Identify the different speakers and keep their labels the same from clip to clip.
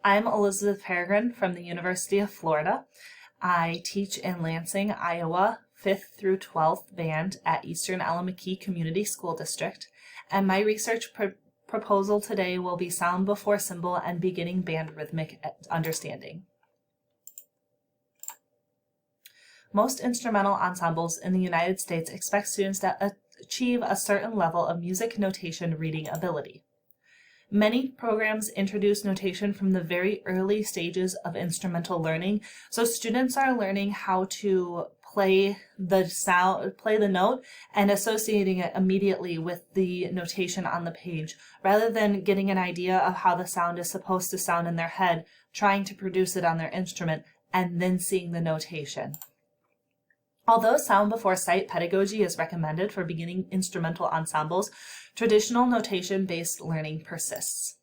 Speaker 1: I'm Elizabeth Peregrine from the University of Florida. I teach in Lansing, Iowa, 5th through 12th band at Eastern Alameda Community School District, and my research proposal today will be sound before symbol and beginning band rhythmic understanding. Most instrumental ensembles in the United States expect students to achieve a certain level of music notation reading ability. Many programs introduce notation from the very early stages of instrumental learning, so students are learning how to play the note and associating it immediately with the notation on the page, rather than getting an idea of how the sound is supposed to sound in their head, trying to produce it on their instrument, and then seeing the notation. Although sound before sight pedagogy is recommended for beginning instrumental ensembles, traditional notation-based learning persists.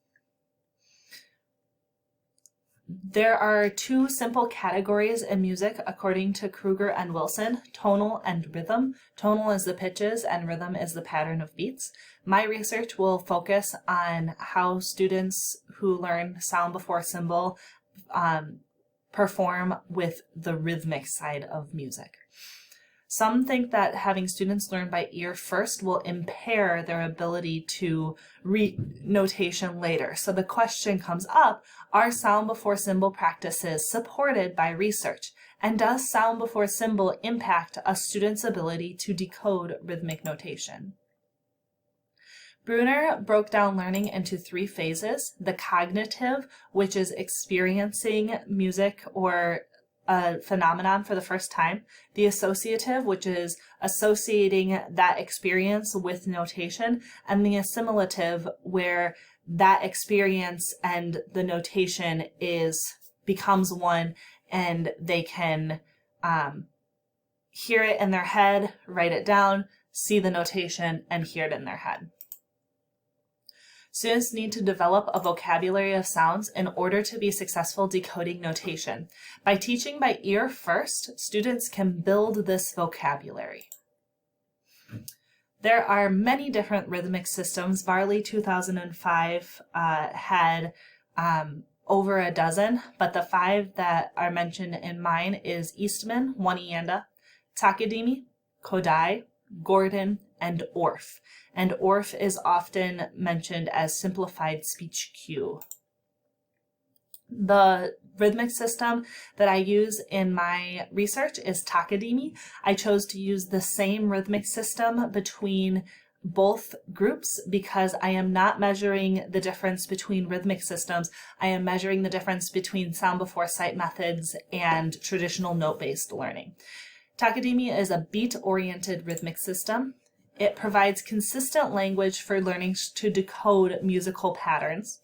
Speaker 1: There are two simple categories in music according to Kruger and Wilson: tonal and rhythm. Tonal is the pitches and rhythm is the pattern of beats. My research will focus on how students who learn sound before symbol perform with the rhythmic side of music. Some think that having students learn by ear first will impair their ability to read notation later. So the question comes up, are sound before symbol practices supported by research? And does sound before symbol impact a student's ability to decode rhythmic notation? Bruner broke down learning into three phases: the cognitive, which is experiencing music or a phenomenon for the first time; the associative, which is associating that experience with notation; and the assimilative, where that experience and the notation becomes one, and they can hear it in their head, write it down, see the notation, and hear it in their head. Students need to develop a vocabulary of sounds in order to be successful decoding notation. By teaching by ear first, students can build this vocabulary. There are many different rhythmic systems. Varley 2005 had over a dozen, but the five that are mentioned in mine is Eastman, Wanianda, Takadimi, Kodai, Gordon, and Orff. And Orff is often mentioned as simplified speech cue. The rhythmic system that I use in my research is Takadimi. I chose to use the same rhythmic system between both groups because I am not measuring the difference between rhythmic systems. I am measuring the difference between sound before sight methods and traditional note-based learning. Takadimi is a beat-oriented rhythmic system. It provides consistent language for learning to decode musical patterns.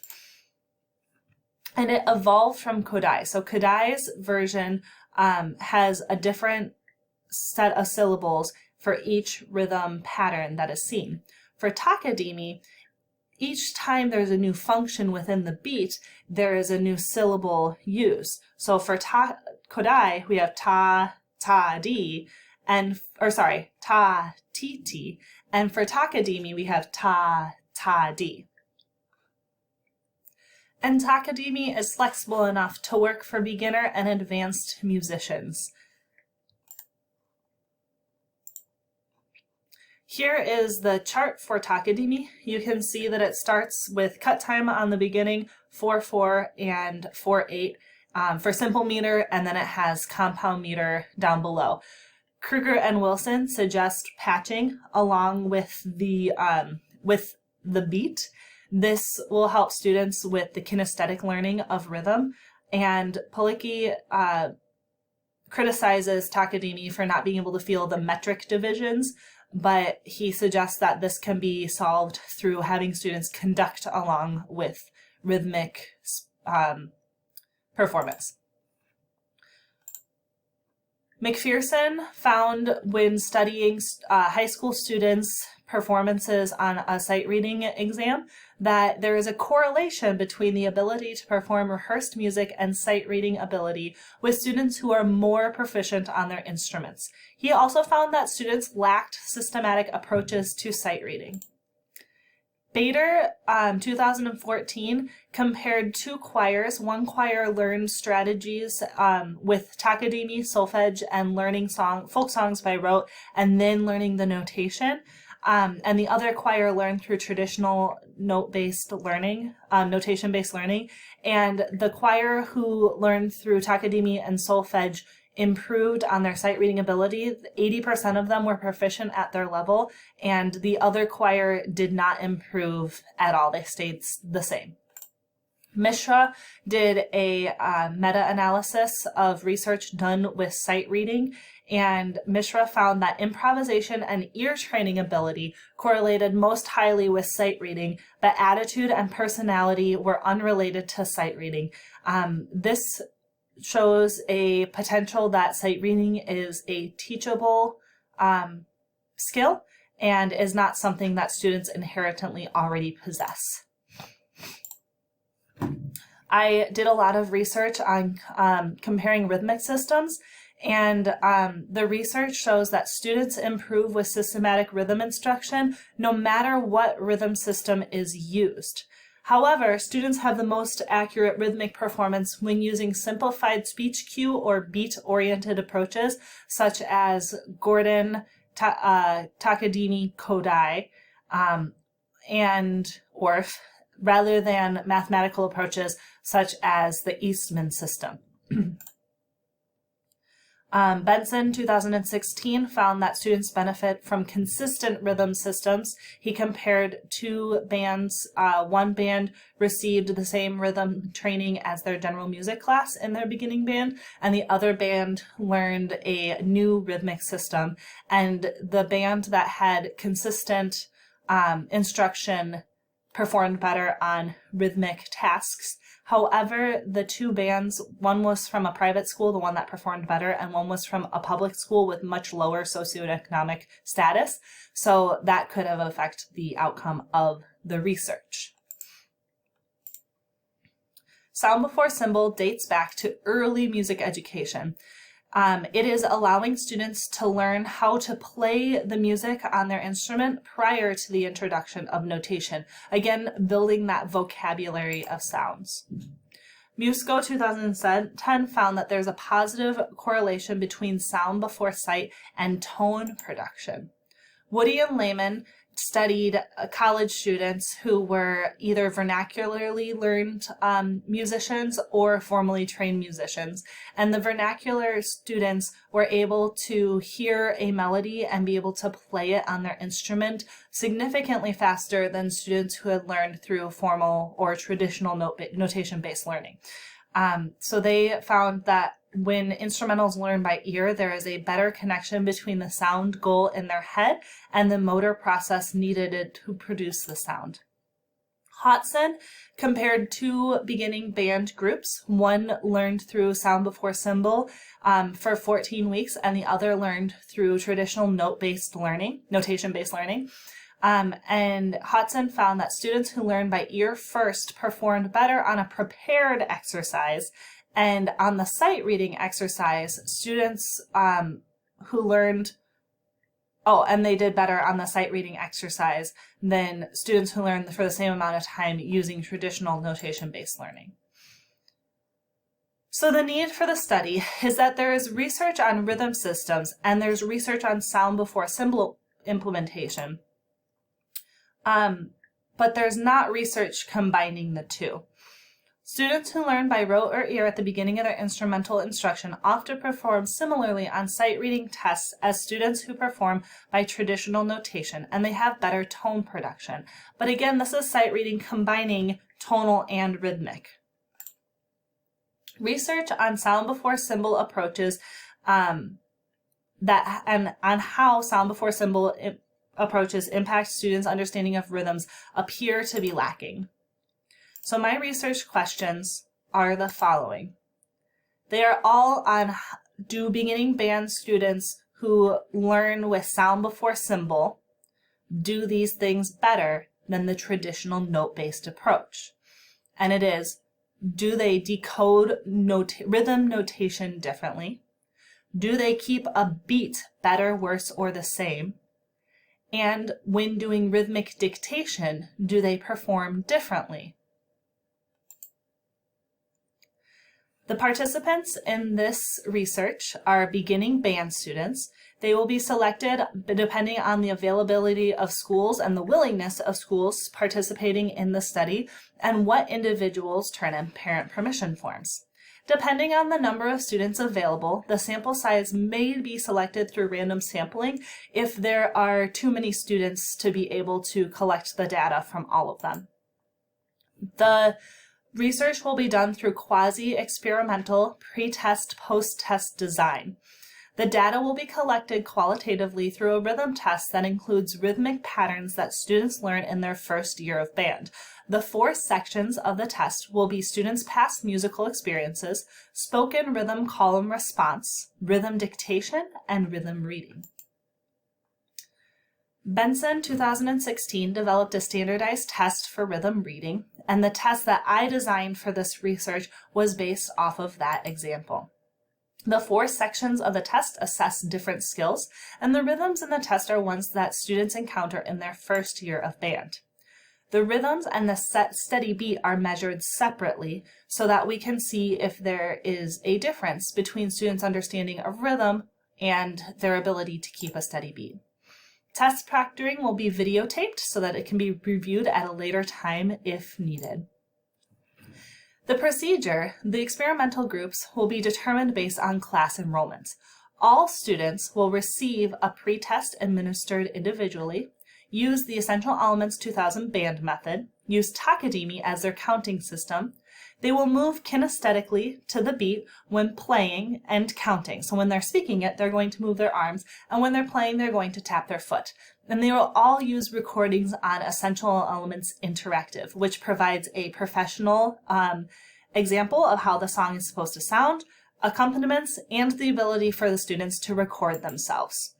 Speaker 1: And it evolved from Kodai. So Kodai's version has a different set of syllables for each rhythm pattern that is seen. For Takadimi, each time there's a new function within the beat, there is a new syllable used. So for Kodai, we have ta, ta, di, ta, ti, ti, and for Takadimi we have ta, ta, di. And Takadimi is flexible enough to work for beginner and advanced musicians. Here is the chart for Takadimi. You can see that it starts with cut time on the beginning, 4/4 and 4/8 for simple meter, and then it has compound meter down below. Kruger and Wilson suggest patching along with the beat. This will help students with the kinesthetic learning of rhythm, and Palicki criticizes Takadimi for not being able to feel the metric divisions, but he suggests that this can be solved through having students conduct along with rhythmic performance. McPherson found when studying high school students' performances on a sight reading exam that there is a correlation between the ability to perform rehearsed music and sight reading ability with students who are more proficient on their instruments. He also found that students lacked systematic approaches to sight reading. Bader, 2014, compared two choirs. One choir learned strategies with Takadimi, solfege, and learning folk songs by rote, and then learning the notation. And the other choir learned through traditional note-based learning, notation-based learning. And the choir who learned through Takadimi and solfege improved on their sight reading ability. 80% of them were proficient at their level, and the other choir did not improve at all. They stayed the same. Mishra did a meta-analysis of research done with sight reading, and Mishra found that improvisation and ear training ability correlated most highly with sight reading, but attitude and personality were unrelated to sight reading. This shows a potential that sight reading is a teachable skill and is not something that students inherently already possess. I did a lot of research on comparing rhythmic systems, and the research shows that students improve with systematic rhythm instruction no matter what rhythm system is used. However, students have the most accurate rhythmic performance when using simplified speech cue or beat-oriented approaches, such as Gordon, Takadimi, Kodai, and Orff, rather than mathematical approaches such as the Eastman system. Benson, 2016, found that students benefit from consistent rhythm systems. He compared two bands. One band received the same rhythm training as their general music class in their beginning band, and the other band learned a new rhythmic system. And the band that had consistent instruction performed better on rhythmic tasks. However, the two bands, one was from a private school, the one that performed better, and one was from a public school with much lower socioeconomic status. So that could have affected the outcome of the research. Sound before symbol dates back to early music education. It is allowing students to learn how to play the music on their instrument prior to the introduction of notation. Again, building that vocabulary of sounds. Musco 2010 found that there's a positive correlation between sound before sight and tone production. Woody and Lehman studied college students who were either vernacularly learned musicians or formally trained musicians. And the vernacular students were able to hear a melody and be able to play it on their instrument significantly faster than students who had learned through formal or traditional notation-based learning. So they found that when instrumentals learn by ear, there is a better connection between the sound goal in their head and the motor process needed to produce the sound. Haston compared two beginning band groups. One learned through sound before symbol for 14 weeks, and the other learned through traditional notation-based learning. And Haston found that students who learned by ear first performed better on a prepared exercise. And on the sight reading exercise, students who learned, and they did better on the sight reading exercise than students who learned for the same amount of time using traditional notation-based learning. So the need for the study is that there is research on rhythm systems and there's research on sound before symbol implementation. But there's not research combining the two. Students who learn by rote or ear at the beginning of their instrumental instruction often perform similarly on sight reading tests as students who perform by traditional notation, and they have better tone production. But again, this is sight reading combining tonal and rhythmic. Research on sound before symbol approaches and on how sound before symbol approaches impact students' understanding of rhythms appear to be lacking. So my research questions are the following. They are all on, do beginning band students who learn with sound before symbol do these things better than the traditional note-based approach? And it is, do they decode rhythm notation differently? Do they keep a beat better, worse, or the same? And when doing rhythmic dictation, do they perform differently? The participants in this research are beginning band students. They will be selected depending on the availability of schools and the willingness of schools participating in the study and what individuals turn in parent permission forms. Depending on the number of students available, the sample size may be selected through random sampling if there are too many students to be able to collect the data from all of them. The research will be done through quasi-experimental pre-test, post-test design. The data will be collected qualitatively through a rhythm test that includes rhythmic patterns that students learn in their first year of band. The 4 sections of the test will be students' past musical experiences, spoken rhythm column response, rhythm dictation, and rhythm reading. Benson 2016 developed a standardized test for rhythm reading, and the test that I designed for this research was based off of that example. The 4 sections of the test assess different skills, and the rhythms in the test are ones that students encounter in their first year of band. The rhythms and the steady beat are measured separately so that we can see if there is a difference between students' understanding of rhythm and their ability to keep a steady beat. Test proctoring will be videotaped so that it can be reviewed at a later time if needed. The procedure, the experimental groups, will be determined based on class enrollments. All students will receive a pre-test administered individually, use the Essential Elements 2000 band method, use Takadimi as their counting system. They will move kinesthetically to the beat when playing and counting. So when they're speaking it, they're going to move their arms, and when they're playing, they're going to tap their foot. And they will all use recordings on Essential Elements Interactive, which provides a professional example of how the song is supposed to sound, accompaniments, and the ability for the students to record themselves.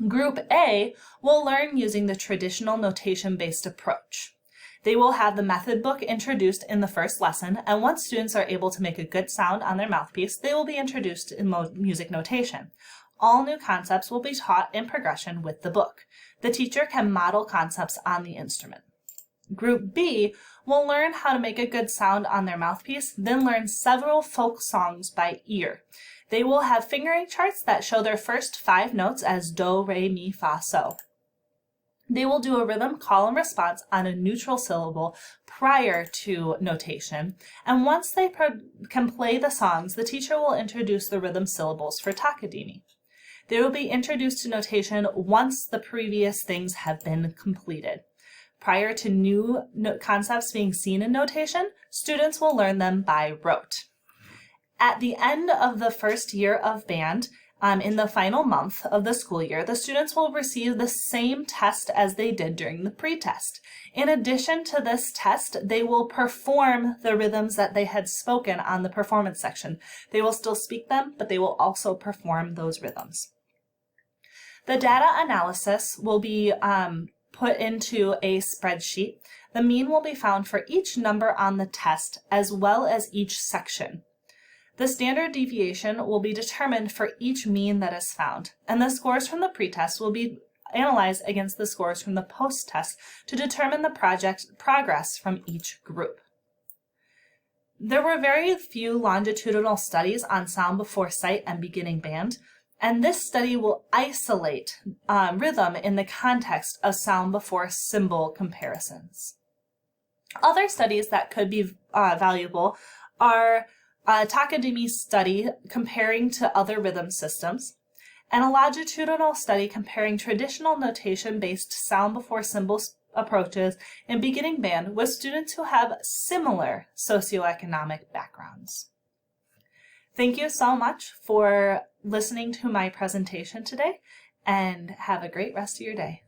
Speaker 1: Group A will learn using the traditional notation-based approach. They will have the method book introduced in the first lesson, and once students are able to make a good sound on their mouthpiece, they will be introduced in music notation. All new concepts will be taught in progression with the book. The teacher can model concepts on the instrument. Group B will learn how to make a good sound on their mouthpiece, then learn several folk songs by ear. They will have fingering charts that show their first 5 notes as do, re, mi, fa, so. They will do a rhythm column response on a neutral syllable prior to notation, and once they can play the songs, the teacher will introduce the rhythm syllables for Takadimi. They will be introduced to notation once the previous things have been completed. Prior to new concepts being seen in notation, students will learn them by rote. At the end of the first year of band, in the final month of the school year, the students will receive the same test as they did during the pre-test. In addition to this test, they will perform the rhythms that they had spoken on the performance section. They will still speak them, but they will also perform those rhythms. The data analysis will be put into a spreadsheet. The mean will be found for each number on the test as well as each section. The standard deviation will be determined for each mean that is found, and the scores from the pretest will be analyzed against the scores from the post-test to determine the project progress from each group. There were very few longitudinal studies on sound before sight and beginning band, and this study will isolate rhythm in the context of sound before symbol comparisons. Other studies that could be valuable are a Takadimi study comparing to other rhythm systems, and a longitudinal study comparing traditional notation-based sound before symbols approaches in beginning band with students who have similar socioeconomic backgrounds. Thank you so much for listening to my presentation today, and have a great rest of your day.